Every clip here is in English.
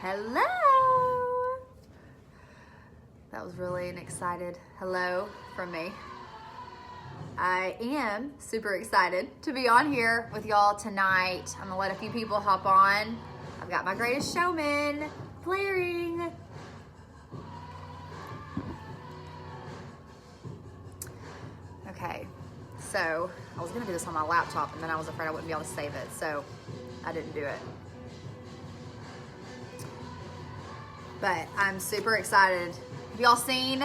Hello. That was really an excited hello from me. I am super excited to be on here with y'all tonight. I'm gonna let a few people hop on. I've got my Greatest Showman blaring. Okay, so I was gonna do this on my laptop and then I was afraid I wouldn't be able to save it, so I didn't do it. But I'm super excited. Have y'all seen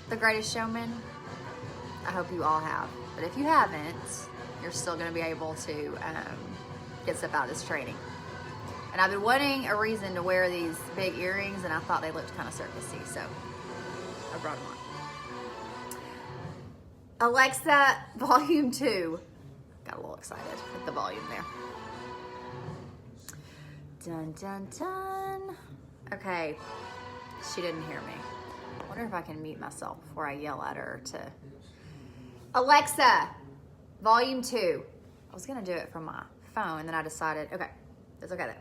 The Greatest Showman? I hope you all have. But if you haven't, you're still gonna be able to get stuff out of this training. And I've been wanting a reason to wear these big earrings and I thought they looked kind of circusy, so I brought them on. Alexa, volume 2. Got a little excited with the volume there. Dun, dun, dun. Okay, she didn't hear me. I wonder if I can mute myself before I yell at her to... Alexa, volume 2. I was gonna do it from my phone and then I decided, okay, it's okay then.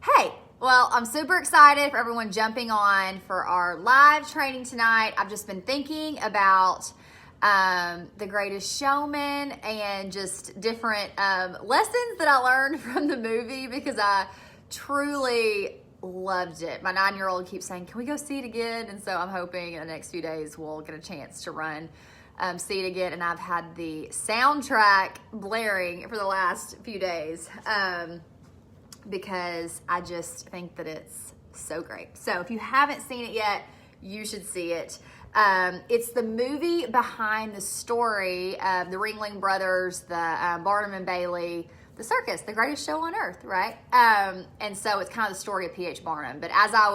Hey, well, I'm super excited for everyone jumping on for our live training tonight. I've just been thinking about The Greatest Showman and just different lessons that I learned from the movie because I truly loved it. My 9-year-old keeps saying, can we go see it again? And so I'm hoping in the next few days we'll get a chance to run, see it again. And I've had the soundtrack blaring for the last few days because I just think that it's so great. So if you haven't seen it yet, you should see it. It's the movie behind the story of the Ringling Brothers, the Barnum and Bailey, the circus, the greatest show on earth, right? And so it's kind of the story of P.H. Barnum. But as I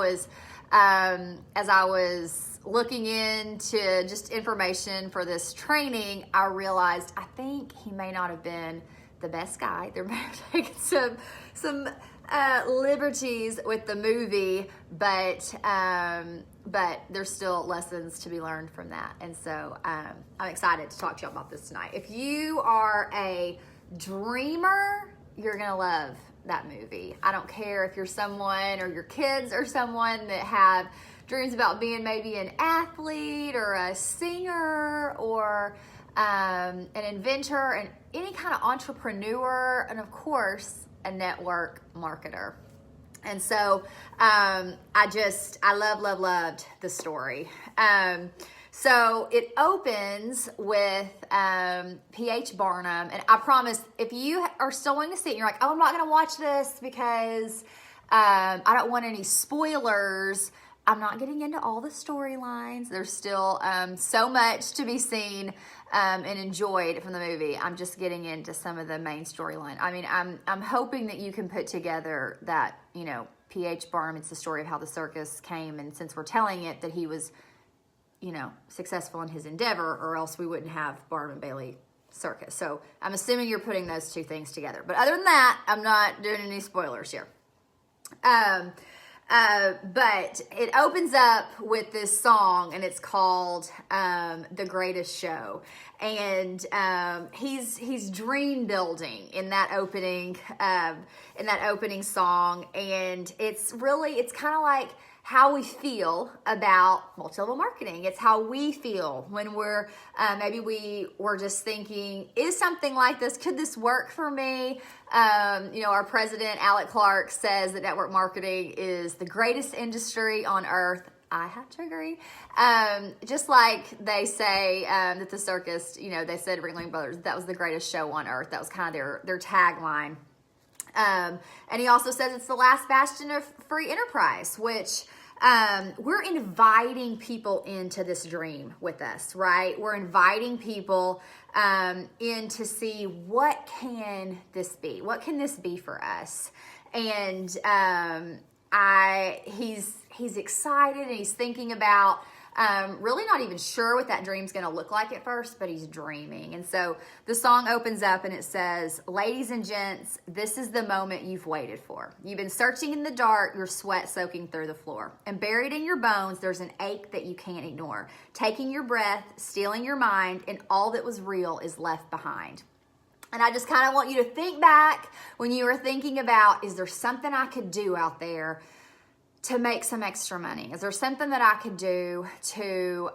was looking into just information for this training, I realized I think he may not have been the best guy. There may have taken some liberties with the movie, but there's still lessons to be learned from that. And so I'm excited to talk to you about this tonight. If you are a dreamer, you're gonna love that movie. I don't care if you're someone or your kids are someone that have dreams about being maybe an athlete or a singer or an inventor and any kind of entrepreneur, and of course a network marketer. And so I loved the story. So it opens with P.H. Barnum, and I promise if you are still wanting to see it, you're like, oh, I'm not going to watch this because I don't want any spoilers. I'm not getting into all the storylines. There's still so much to be seen and enjoyed from the movie. I'm just getting into some of the main storyline. I mean, I'm hoping that you can put together that, you know, P.H. Barnum, it's the story of how the circus came, and since we're telling it, that he was, you know, successful in his endeavor, or else we wouldn't have Barnum and Bailey Circus. So I'm assuming you're putting those two things together. But other than that, I'm not doing any spoilers here. But it opens up with this song, and it's called The Greatest Show. And he's dream building in that opening song, and it's kind of like how we feel about multi-level marketing. It's how we feel when we're, maybe we were just thinking, is something like this, could this work for me? You know, our president, Alec Clark, says that network marketing is the greatest industry on earth. I have to agree. Just like they say that the circus, you know, they said Ringling Brothers, that was the greatest show on earth. That was kind of their tagline. And he also says it's the last bastion of free enterprise, which we're inviting people into this dream with us, right? We're inviting people in to see what can this be? What can this be for us? And he's excited and he's thinking about really not even sure what that dream's going to look like at first, but he's dreaming. And so the song opens up and it says, ladies and gents, this is the moment you've waited for. You've been searching in the dark, your sweat soaking through the floor. And buried in your bones, there's an ache that you can't ignore. Taking your breath, stealing your mind, and all that was real is left behind. And I just kind of want you to think back when you were thinking about, is there something I could do out there to make some extra money? Is there something that I could do to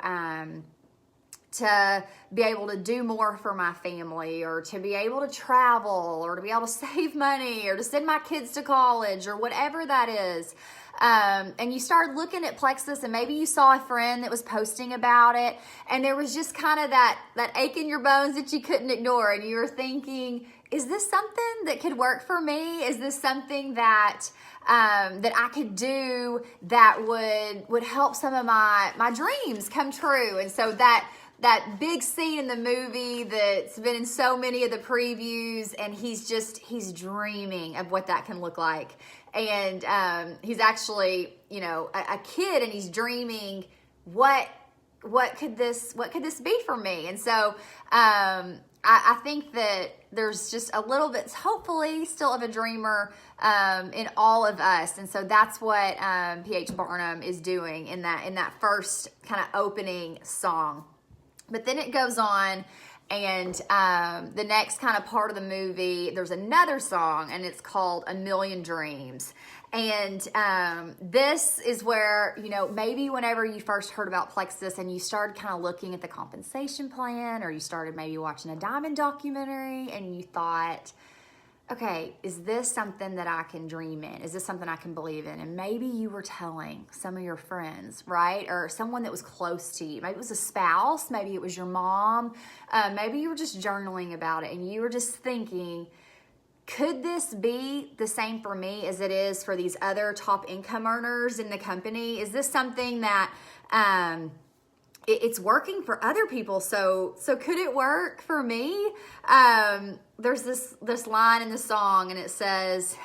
be able to do more for my family, or to be able to travel, or to be able to save money, or to send my kids to college, or whatever that is? And you started looking at Plexus, and maybe you saw a friend that was posting about it, and there was just kind of that ache in your bones that you couldn't ignore, and you were thinking, is this something that could work for me? Is this something that that I could do that would help some of my dreams come true? And so that big scene in the movie that's been in so many of the previews, and he's dreaming of what that can look like. And he's actually, a kid, and he's dreaming, what could this be for me? And so I think that there's just a little bit, hopefully, still of a dreamer in all of us. And so that's what P.H. Barnum is doing in that first kind of opening song. But then it goes on, and the next kind of part of the movie, there's another song, and it's called A Million Dreams. And this is where, maybe whenever you first heard about Plexus and you started kind of looking at the compensation plan, or you started maybe watching a Diamond documentary, and you thought, okay, is this something that I can dream in? Is this something I can believe in? And maybe you were telling some of your friends, right? Or someone that was close to you. Maybe it was a spouse. Maybe it was your mom. Maybe you were just journaling about it, and you were just thinking, could this be the same for me as it is for these other top income earners in the company? Is this something that it's working for other people? So could it work for me? There's this line in the song, and it says,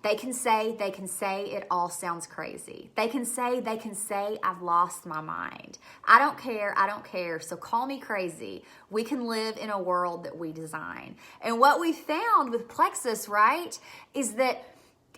they can say it all sounds crazy. They can say I've lost my mind. I don't care, so call me crazy. We can live in a world that we design. And what we found with Plexus, right, is that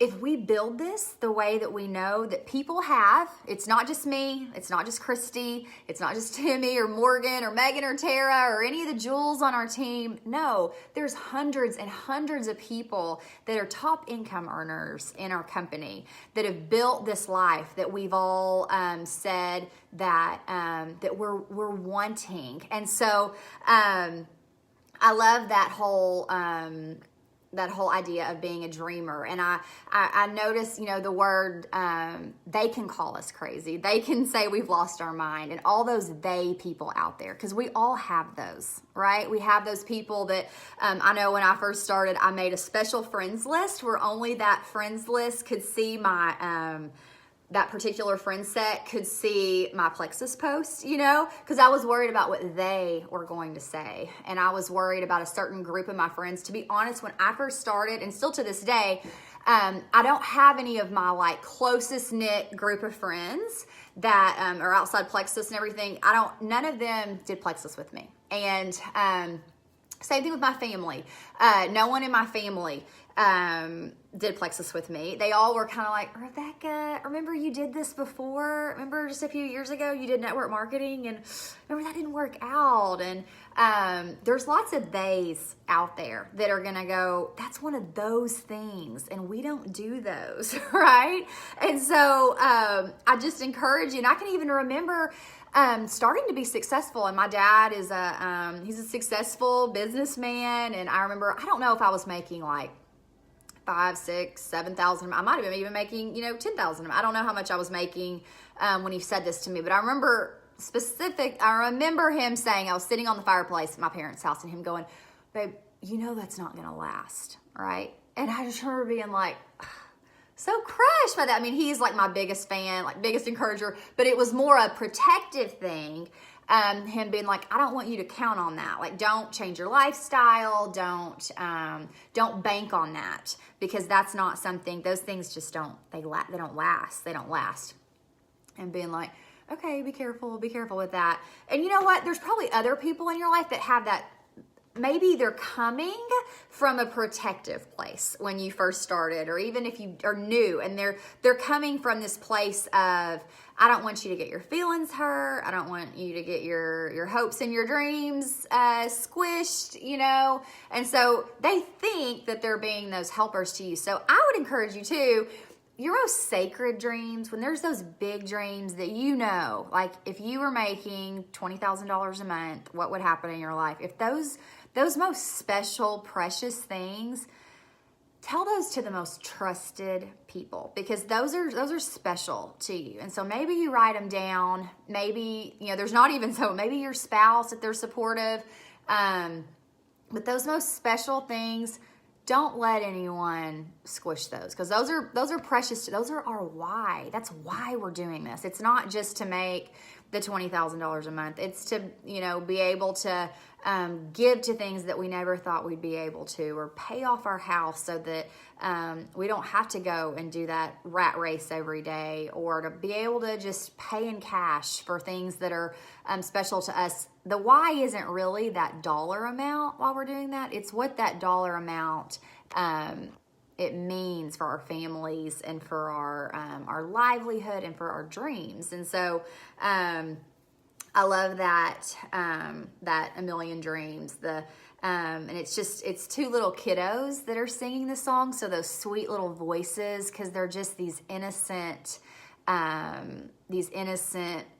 if we build this the way that we know that people have, it's not just me, it's not just Christy, it's not just Timmy or Morgan or Megan or Tara or any of the jewels on our team. No, there's hundreds and hundreds of people that are top income earners in our company that have built this life that we've all said that we're wanting. And so I love that whole idea of being a dreamer. And I notice, the word, they can call us crazy. They can say we've lost our mind, and all those they people out there, because we all have those, right? We have those people that, I know when I first started, I made a special friends list where only that friends list could see my, that particular friend set could see my Plexus post, because I was worried about what they were going to say. And I was worried about a certain group of my friends. To be honest, when I first started, and still to this day, I don't have any of my closest knit group of friends that are outside Plexus and everything. None of them did Plexus with me. And same thing with my family. No one in my family did Plexus with me. They all were kind of like, Rebecca, remember you did this before? Remember just a few years ago you did network marketing, and remember that didn't work out? And there's lots of theys out there that are gonna go, that's one of those things, and we don't do those, right? And so I just encourage you, and I can even remember starting to be successful. And my dad is he's a successful businessman, and I remember, I don't know if I was making $5,000, $6,000, $7,000. I might have been even making, $10,000. I don't know how much I was making when he said this to me, but I remember him saying, I was sitting on the fireplace at my parents' house, and him going, babe, that's not gonna last, right? And I just remember being so crushed by that. I mean, he's my biggest fan, biggest encourager, but it was more a protective thing. Him being I don't want you to count on that. Don't change your lifestyle. Don't bank on that, because that's not something, those things just they don't last. And being okay, be careful with that. And you know what? There's probably other people in your life that have that. Maybe they're coming from a protective place when you first started, or even if you are new, and they're coming from this place of, I don't want you to get your feelings hurt. I don't want you to get your hopes and your dreams squished, And so they think that they're being those helpers to you. So I would encourage you too, your most sacred dreams, when there's those big dreams that you know, like if you were making $20,000 a month, what would happen in your life? If those most special, precious things, tell those to the most trusted people, because those are special to you. And so maybe you write them down. Maybe, there's not even so, maybe your spouse, if they're supportive. But those most special things, don't let anyone squish those, because those are precious. Those are our why. That's why we're doing this. It's not just to make the $20,000 a month. It's to, be able to give to things that we never thought we'd be able to, or pay off our house so that we don't have to go and do that rat race every day, or to be able to just pay in cash for things that are special to us. The why isn't really that dollar amount while we're doing that. It's what that dollar amount it means for our families and for our livelihood and for our dreams. And so I love that that A Million Dreams. And it's two little kiddos that are singing the song. So those sweet little voices, because they're just these innocent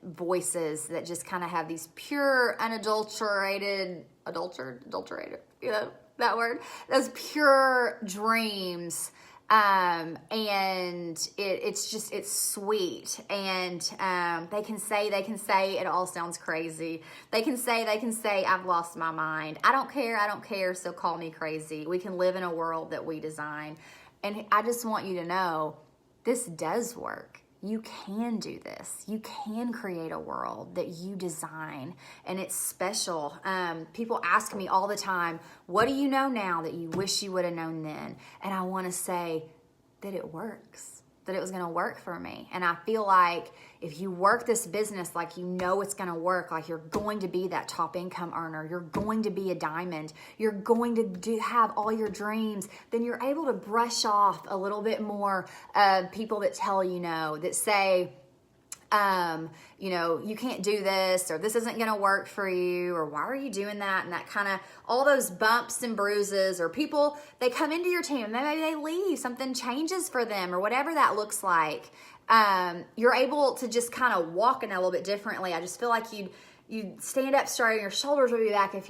voices that just kind of have these pure, unadulterated, that word, those pure dreams. And it's sweet. And they can say it all sounds crazy. They can say I've lost my mind. I don't care, so call me crazy. We can live in a world that we design. And I just want you to know, this does work. You can do this. You can create a world that you design, and it's special. People ask me all the time, what do you know now that you wish you would have known then? And I want to say that it works, that it was going to work for me. And I feel like if you work this business like you know it's going to work, like you're going to be that top income earner, you're going to be a diamond, you're going to have all your dreams, then you're able to brush off a little bit more people that tell you no, that say, you can't do this, or this isn't going to work for you, or why are you doing that? And that kind of, all those bumps and bruises, or people, they come into your team and maybe they leave, something changes for them, or whatever that looks like. You're able to just kind of walk in a little bit differently. I just feel like you'd stand up straight and your shoulders would be back if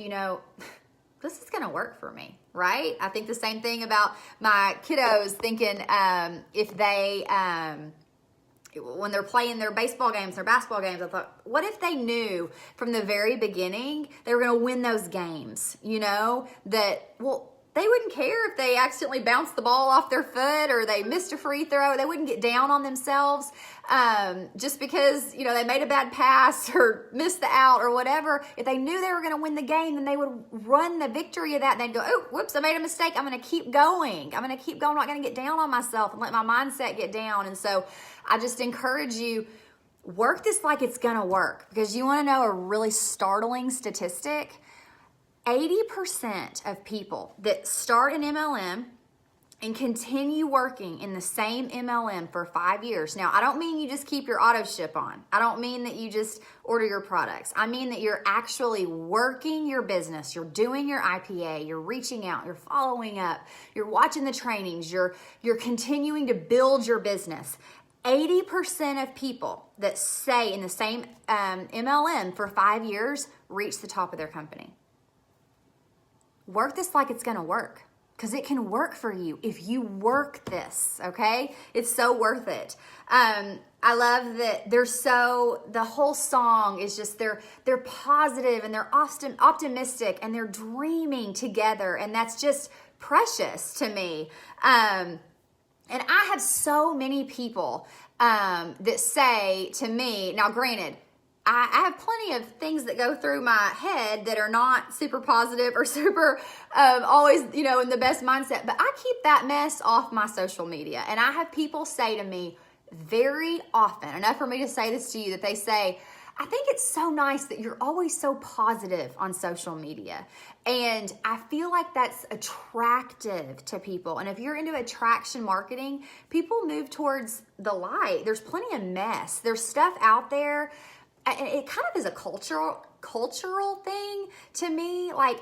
this is going to work for me, right? I think the same thing about my kiddos, thinking if they... when they're playing their baseball games, their basketball games, I thought, what if they knew from the very beginning they were going to win those games? They wouldn't care if they accidentally bounced the ball off their foot or they missed a free throw. They wouldn't get down on themselves just because, they made a bad pass or missed the out or whatever. If they knew they were going to win the game, then they would run the victory of that. And they'd go, oh, whoops, I made a mistake. I'm going to keep going. I'm not going to get down on myself and let my mindset get down. And so I just encourage you, work this like it's going to work, because you want to know a really startling statistic. 80% of people that start an MLM and continue working in the same MLM for 5 years. Now, I don't mean you just keep your auto ship on. I don't mean that you just order your products. I mean that you're actually working your business. You're doing your IPA. You're reaching out. You're following up. You're watching the trainings. You're continuing to build your business. 80% of people that stay in the same MLM for 5 years reach the top of their company. Work this like it's going to work, because it can work for you if you work this, okay? It's so worth it. I love that the whole song is just, they're positive and they're optimistic and they're dreaming together, and that's just precious to me. And I have so many people that say to me, now granted, I have plenty of things that go through my head that are not super positive or super always, in the best mindset. But I keep that mess off my social media. And I have people say to me very often, enough for me to say this to you, that they say, I think it's so nice that you're always so positive on social media. And I feel like that's attractive to people. And if you're into attraction marketing, people move towards the light. There's plenty of mess. There's stuff out there. It kind of is a cultural thing to me. Like,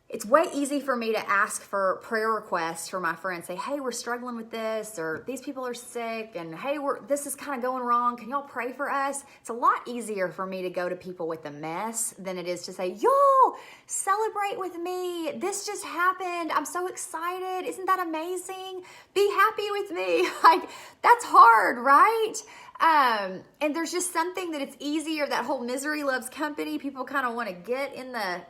it's way easy for me to ask for prayer requests for my friends. Say, hey, we're struggling with this, or these people are sick, and hey, this is kind of going wrong. Can y'all pray for us? It's a lot easier for me to go to people with a mess than it is to say, y'all, celebrate with me. This just happened. I'm so excited. Isn't that amazing? Be happy with me. Like, that's hard, right? And there's just something that it's easier, that whole misery loves company. People kind of want to get in the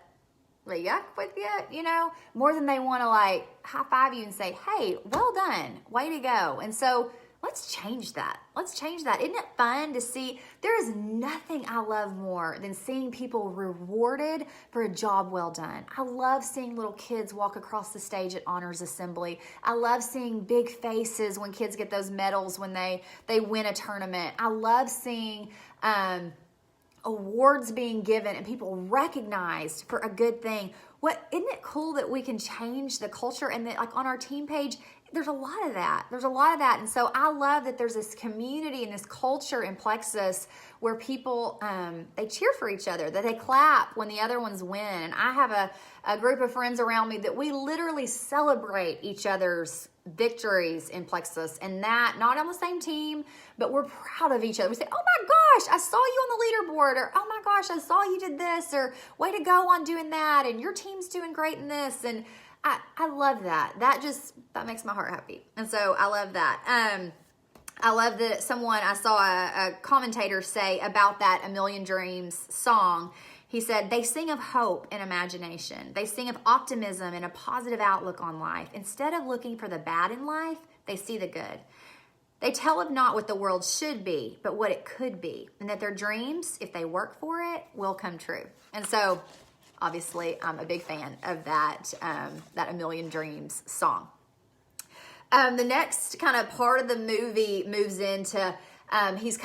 yuck with you, more than they want to like high five you and say, hey, well done, way to go. And so let's change that. Isn't it fun to see? There is nothing I love more than seeing people rewarded for a job well done. I love seeing little kids walk across the stage at Honors Assembly. I love seeing big faces when kids get those medals when they win a tournament. I love seeing awards being given and people recognized for a good thing. Isn't it cool that we can change the culture, and that like on our team page, there's a lot of that. And so I love that there's this community and this culture in Plexus where people, they cheer for each other, that they clap when the other ones win. And I have a group of friends around me that we literally celebrate each other's victories in Plexus, and that not on the same team, but we're proud of each other. We say, oh my gosh, I saw you on the leaderboard, or oh my gosh, I saw you did this, or way to go on doing that, and your team's doing great in this. And I love that. That makes my heart happy. And so I love that. I love that I saw a commentator say about that A Million Dreams song. He said, they sing of hope and imagination. They sing of optimism and a positive outlook on life. Instead of looking for the bad in life, they see the good. They tell of not what the world should be, but what it could be. And that their dreams, if they work for it, will come true. And so, obviously, I'm a big fan of that A Million Dreams song. The next kind of part of the movie moves into, he's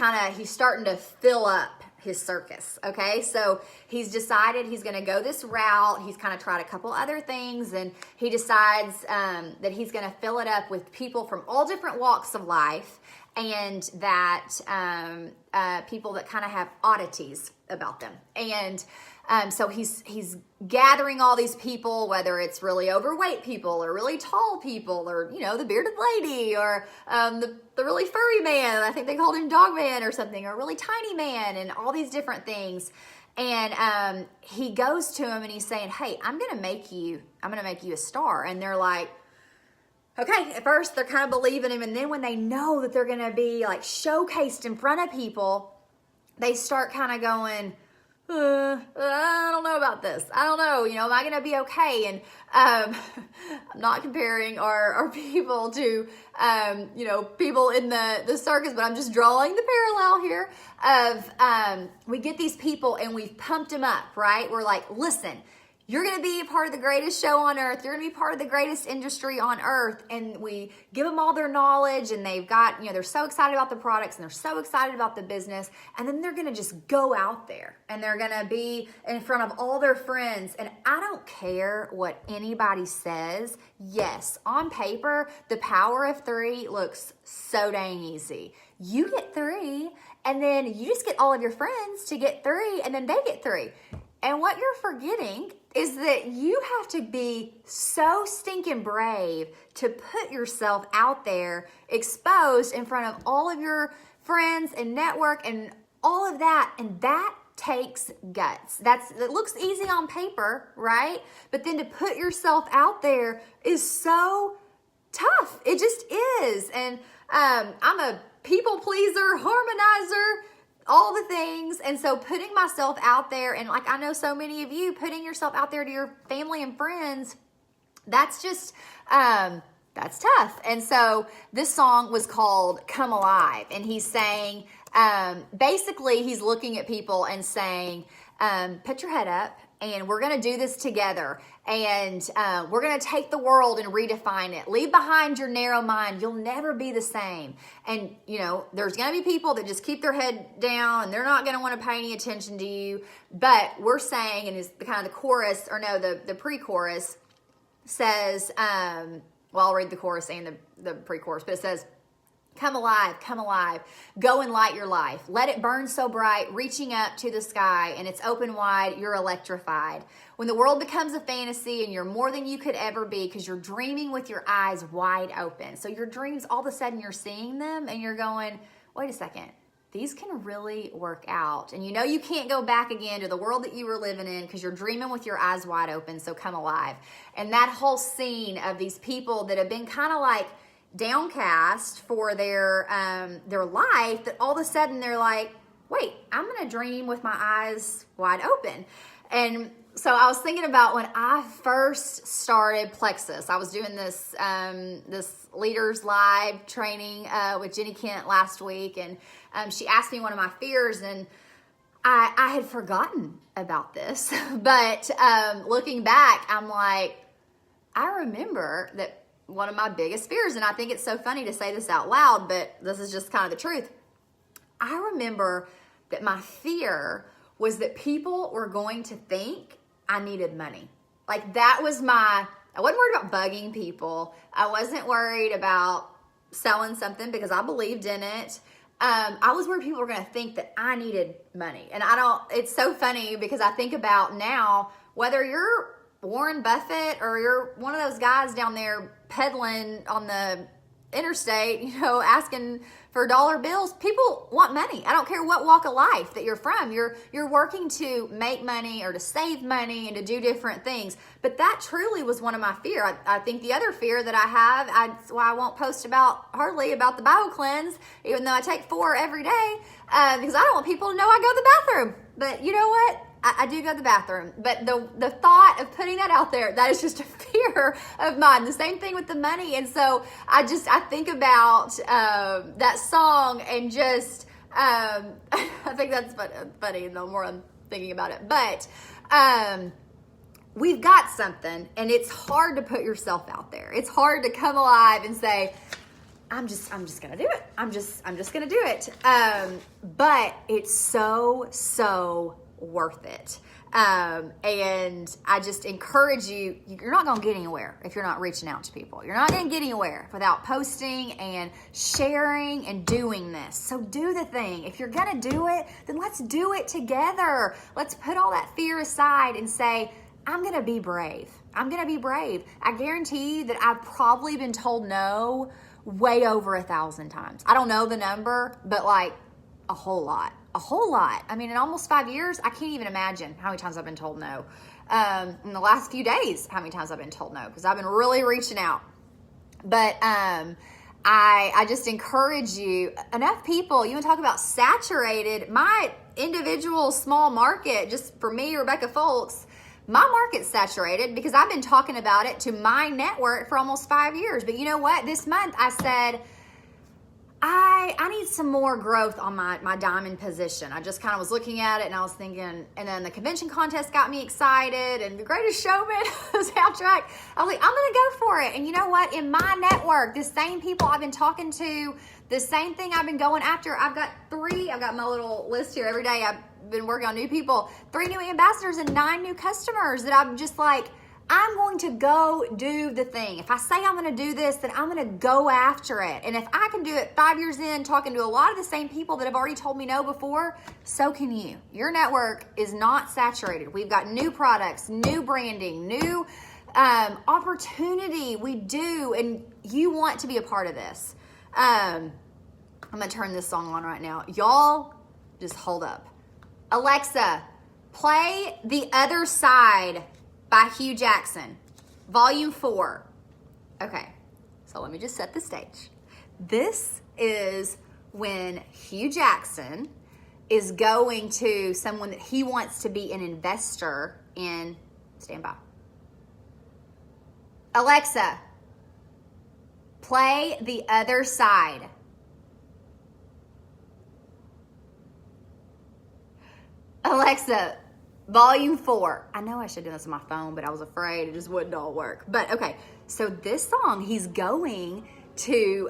starting to fill up his circus. Okay. So he's decided he's going to go this route. He's kind of tried a couple other things, and he decides, that he's going to fill it up with people from all different walks of life, and that, people that kind of have oddities about them. And, so he's gathering all these people, whether it's really overweight people or really tall people, or, the bearded lady, or the really furry man. I think they called him Dog Man or something, or really tiny man, and all these different things. And he goes to him and he's saying, hey, I'm going to make you a star. And they're like, okay. At first they're kind of believing him. And then when they know that they're going to be like showcased in front of people, they start kind of going, I don't know about this. I don't know, am I going to be okay? And I'm not comparing our people to, people in the circus, but I'm just drawing the parallel here of we get these people and we've pumped them up, right? We're like, listen, you're going to be a part of the greatest show on earth. You're going to be part of the greatest industry on earth. And we give them all their knowledge, and they've got, they're so excited about the products, and they're so excited about the business. And then they're going to just go out there, and they're going to be in front of all their friends. And I don't care what anybody says. Yes, on paper, the power of 3 looks so dang easy. You get 3, and then you just get all of your friends to get 3, and then they get 3. And what you're forgetting is that you have to be so stinking brave to put yourself out there, exposed in front of all of your friends and network and all of that. And that takes guts. It looks easy on paper, right? But then to put yourself out there is so tough. It just is. And I'm a people pleaser, harmonizer, all the things. And so putting myself out there, and like I know so many of you, putting yourself out there to your family and friends, that's just, that's tough. And so this song was called Come Alive. And he's saying, basically he's looking at people and saying, put your head up, and we're going to do this together. And we're going to take the world and redefine it. Leave behind your narrow mind. You'll never be the same. And, there's going to be people that just keep their head down, and they're not going to want to pay any attention to you. But we're saying, and it's the chorus, or no, the pre-chorus says, I'll read the chorus and the pre-chorus, but it says, Come alive, come alive. Go and light your life. Let it burn so bright, reaching up to the sky, and it's open wide, you're electrified. When the world becomes a fantasy and you're more than you could ever be because you're dreaming with your eyes wide open. So your dreams, all of a sudden you're seeing them and you're going, wait a second, these can really work out. And you know you can't go back again to the world that you were living in because you're dreaming with your eyes wide open, so come alive. And that whole scene of these people that have been kind of like downcast for their life, that all of a sudden they're like, wait, I'm gonna dream with my eyes wide open. And so I was thinking about when I first started Plexus. I was doing this this Leaders Live training with Jenny Kent last week, and she asked me one of my fears, and I had forgotten about this. But looking back, I'm like, I remember that one of my biggest fears, and I think it's so funny to say this out loud, but this is just kind of the truth. I remember that my fear was that people were going to think I needed money. Like that was I wasn't worried about bugging people. I wasn't worried about selling something because I believed in it. I was worried people were going to think that I needed money. And it's so funny because I think about now, whether you're Warren Buffett or you're one of those guys down there peddling on the interstate, asking for dollar bills, people want money. I don't care what walk of life that you're from. You're working to make money or to save money and to do different things. But that truly was one of my fear. I think the other fear that I have, that's why I won't post hardly about the Bible cleanse, even though I take 4 every day, because I don't want people to know I go to the bathroom. But you know what? I do go to the bathroom, but the thought of putting that out there, that is just a fear of mine. The same thing with the money. And so I think about that song and just, I think that's funny the more I'm thinking about it. But we've got something, and it's hard to put yourself out there. It's hard to come alive and say, I'm just gonna do it. I'm just gonna do it. But it's so worth it. And I just encourage you, you're not going to get anywhere if you're not reaching out to people. You're not going to get anywhere without posting and sharing and doing this. So do the thing. If you're going to do it, then let's do it together. Let's put all that fear aside and say, I'm going to be brave. I'm going to be brave. I guarantee you that I've probably been told no way over 1,000 times. I don't know the number, but like a whole lot. I mean, in almost 5 years, I can't even imagine how many times I've been told no. In the last few days, how many times I've been told no, because I've been really reaching out. But I just encourage you, enough people, you want to talk about saturated, my individual small market, just for me, Rebecca Folks, my market's saturated because I've been talking about it to my network for almost 5 years. But you know what? This month I said, I need some more growth on my diamond position. I just kind of was looking at it and I was thinking, and then the convention contest got me excited and the Greatest Showman soundtrack. I was like, I'm going to go for it. And you know what? In my network, the same people I've been talking to, the same thing I've been going after. I've got my little list here every day. I've been working on new people, 3 new ambassadors and 9 new customers that I'm just like, I'm going to go do the thing. If I say I'm going to do this, then I'm going to go after it. And if I can do it 5 years in, talking to a lot of the same people that have already told me no before, so can you. Your network is not saturated. We've got new products, new branding, new opportunity. We do, and you want to be a part of this. I'm going to turn this song on right now. Y'all, just hold up. Alexa, play The Other Side by Hugh Jackson, Volume 4. Okay, so let me just set the stage. This is when Hugh Jackson is going to someone that he wants to be an investor in. Stand by. Alexa, play The Other Side. Alexa, Volume 4. I know I should do this on my phone, but I was afraid it just wouldn't all work. But okay, so this song, he's going to,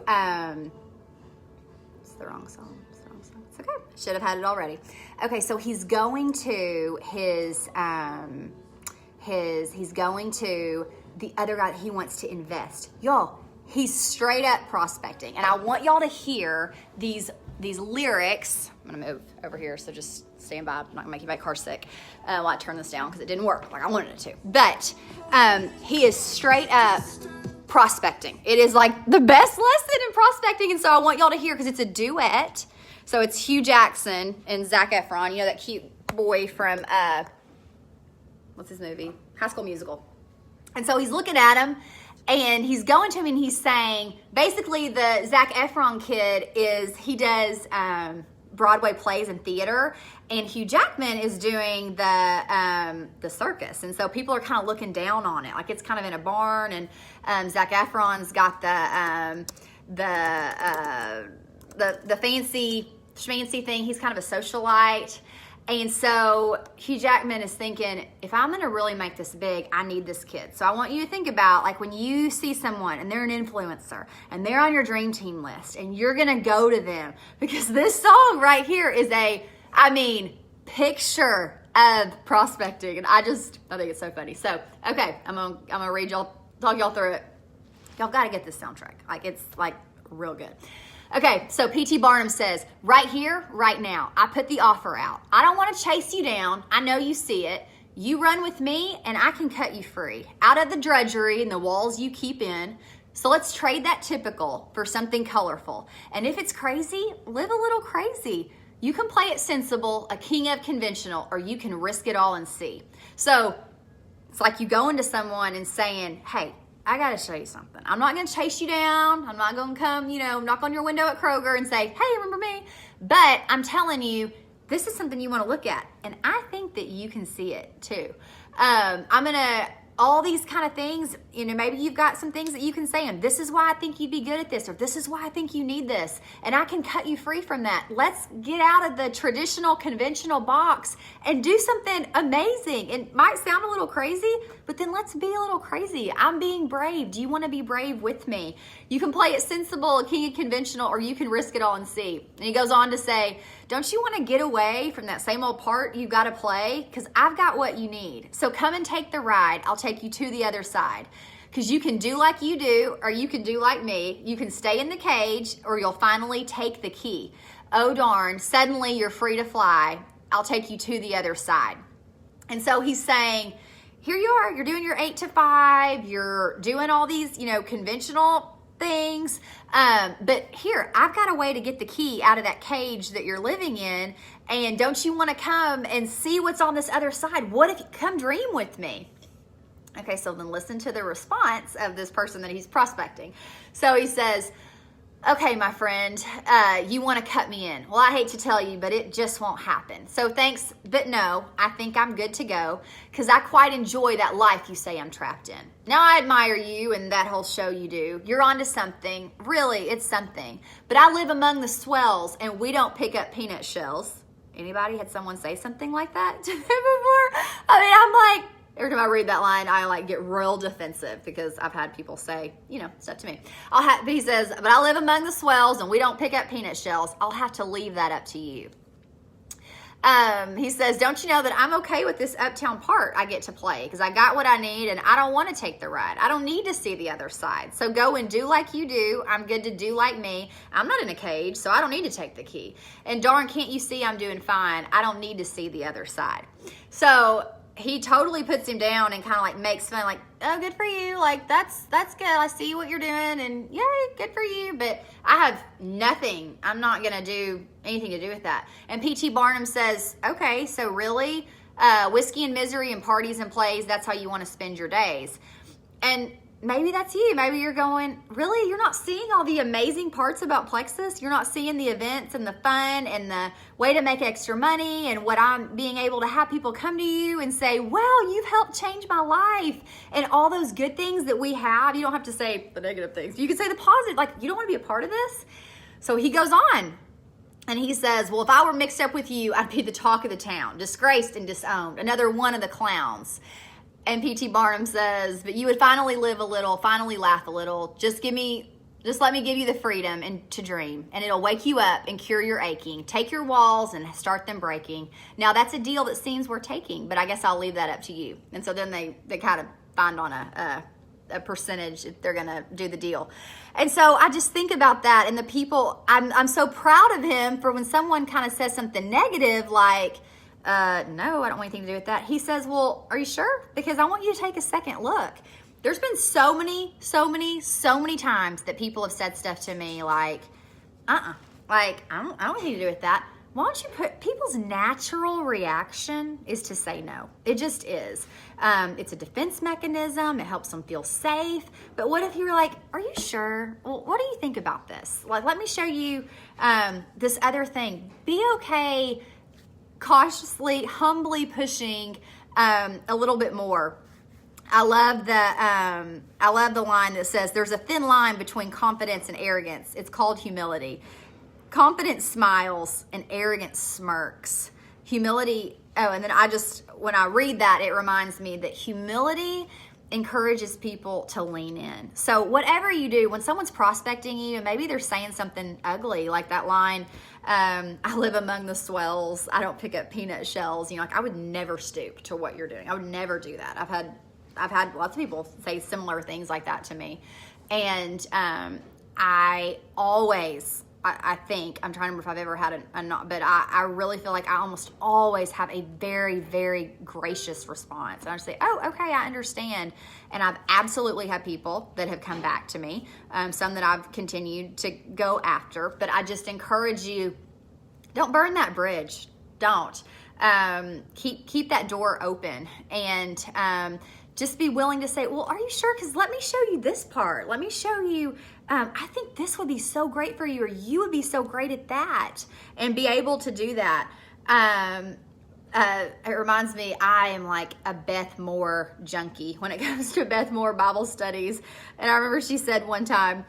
it's the wrong song. It's okay. Should have had it already. Okay, so he's going to he's going to the other guy that he wants to invest. Y'all, he's straight up prospecting. And I want y'all to hear these lyrics. I'm gonna move over here, so just stand by. I'm not gonna make you my car sick while I turn this down because it didn't work like I wanted it to. But he is straight up prospecting. It is like the best lesson in prospecting, and so I want y'all to hear because it's a duet. So it's Hugh Jackson and Zac Efron. You know that cute boy from what's his movie? High School Musical. And so he's looking at him, and he's going to him, and he's saying, basically, the Zac Efron kid he does Broadway plays and theater, and Hugh Jackman is doing the circus, and so people are kind of looking down on it, like it's kind of in a barn, and Zac Efron's got the fancy schmancy thing. He's kind of a socialite. And so Hugh Jackman is thinking, if I'm going to really make this big, I need this kid. So I want you to think about, like, when you see someone and they're an influencer and they're on your dream team list and you're going to go to them, because this song right here is picture of prospecting. And I think it's so funny. So, okay, I'm going to read y'all, talk y'all through it. Y'all got to get this soundtrack. Like, it's like real good. Okay, so P.T. Barnum says, right here, right now, I put the offer out. I don't want to chase you down. I know you see it. You run with me and I can cut you free out of the drudgery and the walls you keep in. So let's trade that typical for something colorful. And if it's crazy, live a little crazy. You can play it sensible, a king of conventional, or you can risk it all and see. So it's like you go into someone and saying, hey, I got to show you something. I'm not going to chase you down. I'm not going to come, knock on your window at Kroger and say, hey, remember me? But I'm telling you, this is something you want to look at. And I think that you can see it too. All these kind of things, maybe you've got some things that you can say, and this is why I think you'd be good at this, or this is why I think you need this, and I can cut you free from that. Let's get out of the traditional, conventional box and do something amazing. It might sound a little crazy, but then let's be a little crazy. I'm being brave. Do you want to be brave with me? You can play it sensible, a king of conventional, or you can risk it all and see. And he goes on to say, don't you want to get away from that same old part you've got to play? Because I've got what you need. So come and take the ride. I'll take you to the other side. Because you can do like you do, or you can do like me. You can stay in the cage, or you'll finally take the key. Oh darn, suddenly you're free to fly. I'll take you to the other side. And so he's saying, here you are, you're doing your 8 to 5, you're doing all these, conventional things. But here, I've got a way to get the key out of that cage that you're living in. And don't you want to come and see what's on this other side? What if you come dream with me? Okay, so then listen to the response of this person that he's prospecting. So he says, okay, my friend, you want to cut me in. Well, I hate to tell you, but it just won't happen. So thanks, but no, I think I'm good to go because I quite enjoy that life you say I'm trapped in. Now I admire you and that whole show you do. You're onto something. Really, it's something. But I live among the swells and we don't pick up peanut shells. Anybody had someone say something like that to them before? I'm like, every time I read that line, I get real defensive because I've had people say, stuff to me. But he says, but I live among the swells and we don't pick up peanut shells. I'll have to leave that up to you. He says, don't you know that I'm okay with this uptown part I get to play because I got what I need and I don't want to take the ride. I don't need to see the other side. So go and do like you do. I'm good to do like me. I'm not in a cage, so I don't need to take the key. And darn, can't you see I'm doing fine? I don't need to see the other side. So he totally puts him down and kind of makes fun, oh, good for you. That's good. I see what you're doing and yay, good for you. But I have nothing. I'm not going to do anything to do with that. And P.T. Barnum says, okay, so really, whiskey and misery and parties and plays, that's how you want to spend your days. And maybe that's you. Maybe you're going, really? You're not seeing all the amazing parts about Plexus? You're not seeing the events and the fun and the way to make extra money and what I'm being able to have people come to you and say, well, you've helped change my life and all those good things that we have. You don't have to say the negative things. You can say the positive. You don't want to be a part of this? So he goes on and he says, well, if I were mixed up with you, I'd be the talk of the town, disgraced and disowned, another one of the clowns. And P.T. Barnum says, but you would finally live a little, finally laugh a little. Just let me give you the freedom and to dream. And it'll wake you up and cure your aching. Take your walls and start them breaking. Now that's a deal that seems worth taking, but I guess I'll leave that up to you. And so then they kind of find on a a percentage if they're gonna do the deal. And so I just think about that, and the people, I'm so proud of him for when someone kind of says something negative like, no, I don't want anything to do with that. He says, well, are you sure? Because I want you to take a second look. There's been so many times that people have said stuff to me like, like, I don't want anything to do with that. Why don't you people's natural reaction is to say no. It just is. It's a defense mechanism. It helps them feel safe. But what if you were like, are you sure? Well, what do you think about this? Like, let me show you this other thing. Be okay, cautiously, humbly pushing a little bit more. I love the line that says, there's a thin line between confidence and arrogance. It's called humility. Confidence smiles and arrogance smirks. Humility, and then when I read that, it reminds me that humility encourages people to lean in. So whatever you do, when someone's prospecting you and maybe they're saying something ugly, like that line, I live among the swells, I don't pick up peanut shells. Like, I would never stoop to what you're doing. I would never do that. I've had lots of people say similar things like that to me. And I think, I'm trying to remember if I've ever had a not, but I really feel like I almost always have a very, very gracious response. And I just say, oh, okay, I understand. And I've absolutely had people that have come back to me, some that I've continued to go after. But I just encourage you, don't burn that bridge. Don't. Keep that door open, and just be willing to say, well, are you sure? Because let me show you this part. Let me show you, I think this would be so great for you, or you would be so great at that, and be able to do that. It reminds me, I am like a Beth Moore junkie when it comes to Beth Moore Bible studies. And I remember she said one time,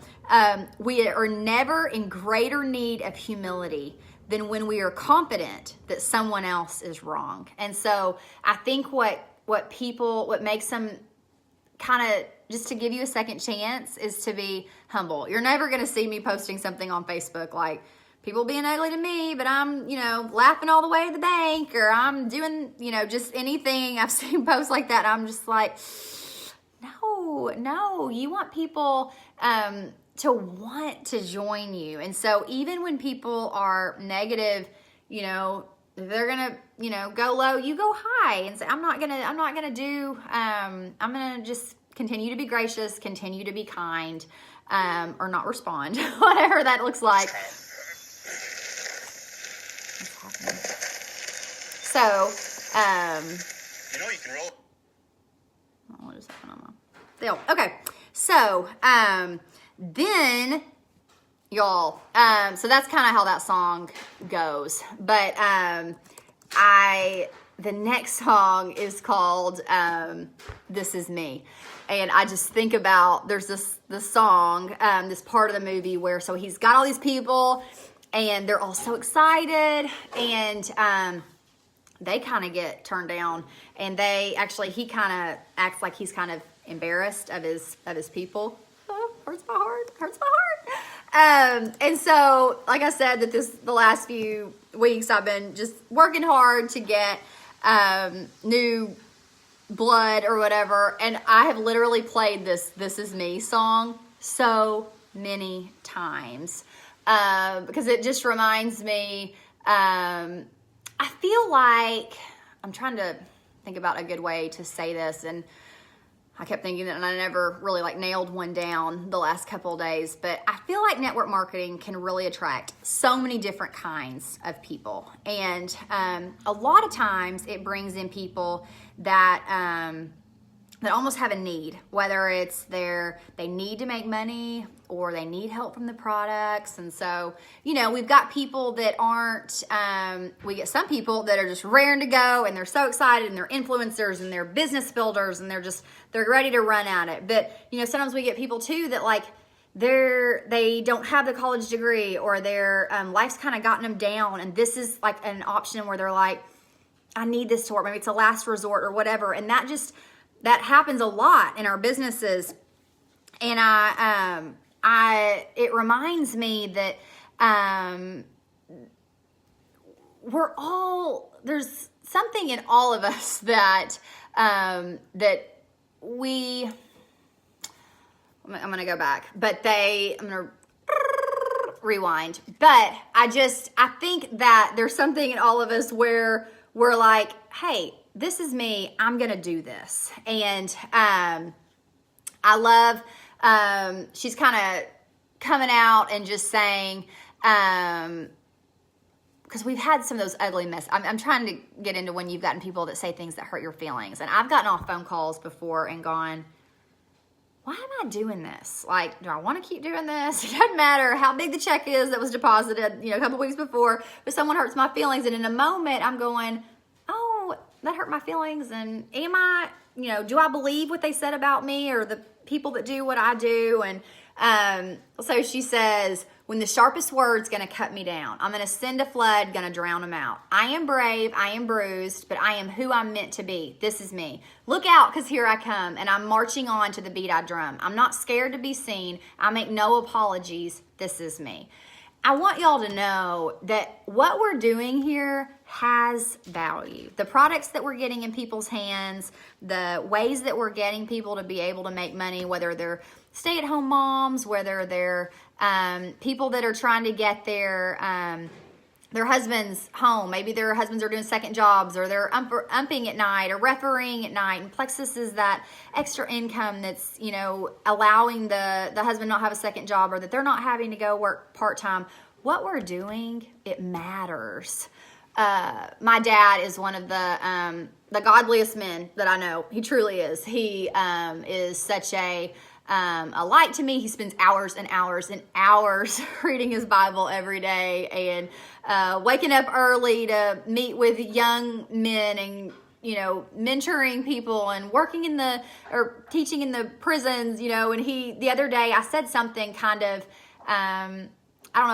we are never in greater need of humility than when we are confident that someone else is wrong. And so I think what makes them kind of, just to give you a second chance, is to be humble. You're never going to see me posting something on Facebook like, people being ugly to me, but I'm, laughing all the way to the bank, or I'm doing, just anything. I've seen posts like that, and I'm just like, no, you want people to want to join you. And so even when people are negative, if they're gonna, go low, you go high and say, I'm gonna just continue to be gracious, continue to be kind, or not respond, whatever that looks like. So, you can roll. What is happening on my deal? Okay, so then y'all, so that's kind of how that song goes. But the next song is called "This Is Me," and I just think about, there's this song, this part of the movie where, so he's got all these people, and they're all so excited, and they kind of get turned down, and he kind of acts like he's kind of embarrassed of his people. Oh, hurts my heart. And so, like I said, the last few weeks I've been just working hard to get new blood or whatever, and I have literally played this Is Me song so many times, because it just reminds me, I feel like, I'm trying to think about a good way to say this, and I kept thinking that, and I never really nailed one down the last couple of days, but I feel like network marketing can really attract so many different kinds of people. And a lot of times it brings in people that almost have a need, whether it's they need to make money or they need help from the products. And so, we've got people that aren't, we get some people that are just raring to go, and they're so excited, and they're influencers, and they're business builders, and they're ready to run at it. But, sometimes we get people too that they don't have the college degree, or their life's kind of gotten them down. And this is like an option where they're like, I need this to work. Maybe it's a last resort or whatever. And that happens a lot in our businesses. And it reminds me that there's something in all of us that we I'm going to go back. But I'm going to rewind. But I think that there's something in all of us where we're like, hey, this is me. I'm going to do this. And I love, she's kind of coming out and just saying, because we've had some of those ugly mess. I'm trying to get into when you've gotten people that say things that hurt your feelings. And I've gotten off phone calls before and gone, why am I doing this? Like, do I want to keep doing this? It doesn't matter how big the check is that was deposited, a couple weeks before, but someone hurts my feelings. And in a moment, I'm going, oh, that hurt my feelings. And am I, do I believe what they said about me or the people that do what I do? And so she says, when the sharpest word's going to cut me down, I'm going to send a flood, going to drown them out. I am brave, I am bruised, but I am who I'm meant to be. This is me. Look out, because here I come, and I'm marching on to the beat I drum. I'm not scared to be seen. I make no apologies. This is me. I want y'all to know that what we're doing here has value. The products that we're getting in people's hands, the ways that we're getting people to be able to make money, whether they're stay-at-home moms, whether they're people that are trying to get their husbands home. Maybe their husbands are doing second jobs, or they're umping at night or refereeing at night. And Plexus is that extra income that's, allowing the husband not have a second job, or that they're not having to go work part-time. What we're doing, it matters. My dad is one of the godliest men that I know. He truly is. He is such a light to me. He spends hours and hours and hours reading his Bible every day, and waking up early to meet with young men, and mentoring people, and working or teaching in the prisons. And the other day I said something kind of I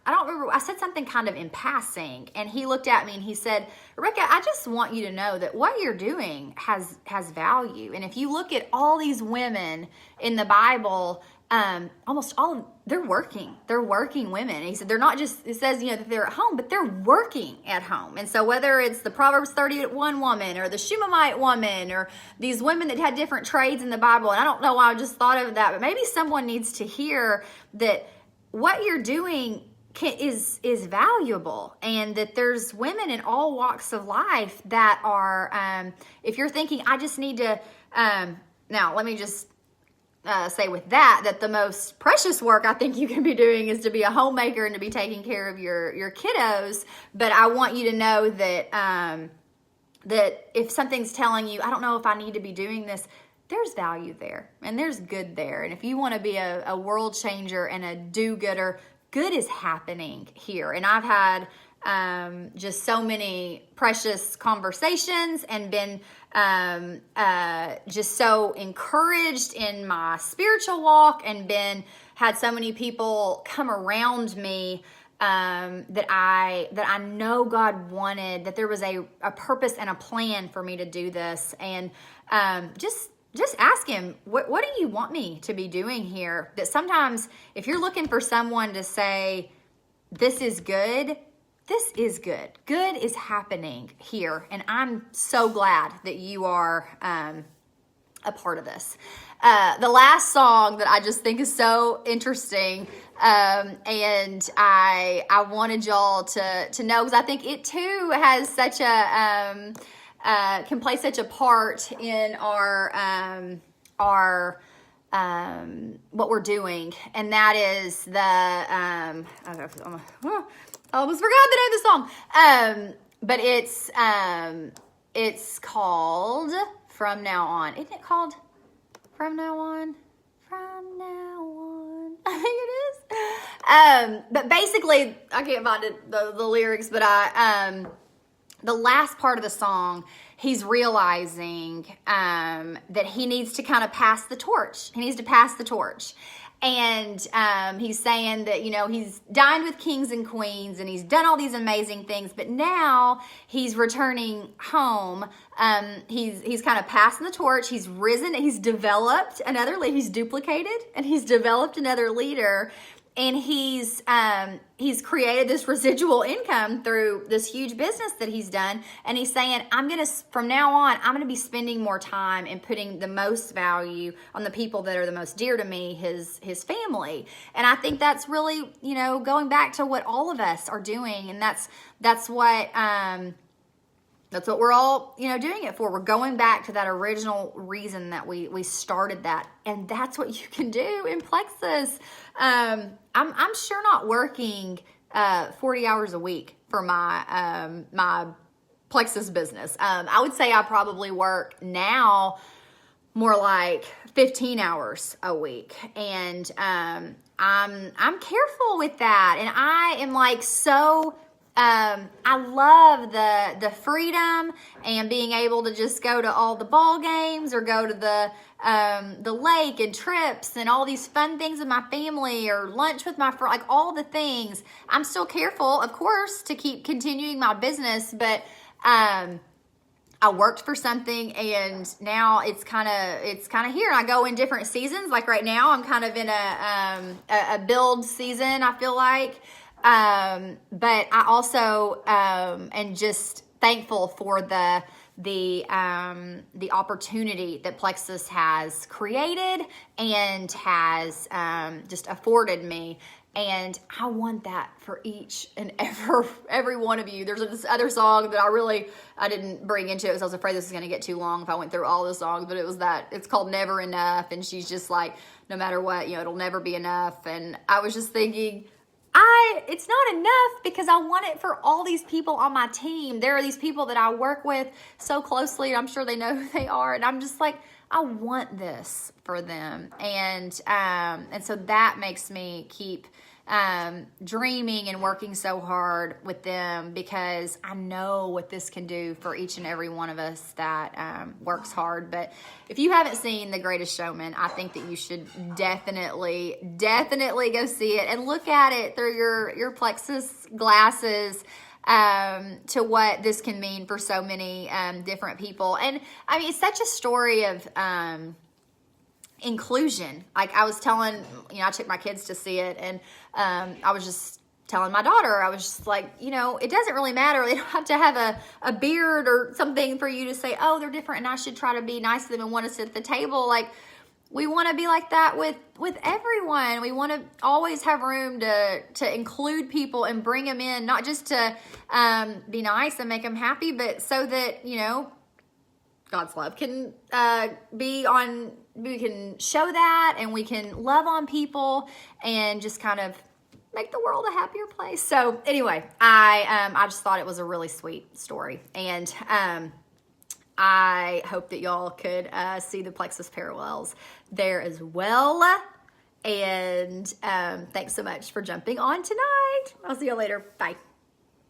don't remember. I said something kind of in passing, and he looked at me and he said, Rebecca, I just want you to know that what you're doing has value. And if you look at all these women in the Bible, almost all of them, they're working. They're working women. And he said, they're not just, it says, that they're at home, but they're working at home. And so whether it's the Proverbs 31 woman, or the Shunammite woman, or these women that had different trades in the Bible, and I don't know why I just thought of that, but maybe someone needs to hear that what you're doing is valuable, and that there's women in all walks of life that are, if you're thinking, I just need to, now let me just say with that the most precious work I think you can be doing is to be a homemaker and to be taking care of your kiddos. But I want you to know that, that if something's telling you, I don't know if I need to be doing this, there's value there, and there's good there. And if you want to be a world changer and a do-gooder, good is happening here. And I've had just so many precious conversations, and been just so encouraged in my spiritual walk, and had so many people come around me that I know God wanted, that there was a purpose and a plan for me to do this. And just ask him, what do you want me to be doing here? That sometimes if you're looking for someone to say, this is good, this is good. Good is happening here. And I'm so glad that you are a part of this. The last song that I just think is so interesting, and I wanted y'all to know, because I think it too has such a... can play such a part in our what we're doing, and that is the I almost forgot the name of the song, but it's called From Now On. Isn't it called From Now On? From Now On, I think it is. But basically, I can't find the lyrics, but the last part of the song, he's realizing that he needs to kind of pass the torch. He needs to pass the torch. And he's saying that, he's dined with kings and queens, and he's done all these amazing things, but now he's returning home. He's kind of passing the torch. He's risen. He's developed another leader. He's duplicated, and he's developed another leader. and he's created this residual income through this huge business that he's done. And he's saying, from now on, I'm gonna be spending more time and putting the most value on the people that are the most dear to me, his family. And I think that's really, going back to what all of us are doing. And that's what we're all, doing it for. We're going back to that original reason that we started that. And that's what you can do in Plexus. I'm sure not working 40 hours a week for my Plexus business. I would say I probably work now more like 15 hours a week. And I'm careful with that. And I am like so... I love the freedom and being able to just go to all the ball games or go to the lake and trips and all these fun things with my family or lunch with my friend, like all the things. I'm still careful, of course, to keep continuing my business, but I worked for something and now it's kind of here. And I go in different seasons. Like right now, I'm kind of in a build season, I feel like. But I also am just thankful for the opportunity that Plexus has created and has just afforded me. And I want that for each and every one of you. There's this other song that I didn't bring into it because I was afraid this was going to get too long if I went through all the songs, but it's called Never Enough. And she's just like, no matter what, it'll never be enough. And I was just thinking, it's not enough because I want it for all these people on my team. There are these people that I work with so closely, and I'm sure they know who they are. And I'm just like, I want this for them. And so that makes me keep dreaming and working so hard with them because I know what this can do for each and every one of us that works hard. But if you haven't seen The Greatest Showman, I think that you should definitely go see it and look at it through your Plexus glasses to what this can mean for so many different people. And I mean, it's such a story of inclusion. Like I was telling, I took my kids to see it, and I was just telling my daughter, I was just like, it doesn't really matter. They don't have to have a beard or something for you to say, oh, they're different and I should try to be nice to them and want to sit at the table. Like, we want to be like that with everyone. We want to always have room to include people and bring them in, not just to be nice and make them happy, but so that, God's love can we can show that, and we can love on people and just kind of make the world a happier place. So anyway, I just thought it was a really sweet story, and I hope that y'all could see the Plexus parallels there as well. And thanks so much for jumping on tonight. I'll see you later. Bye.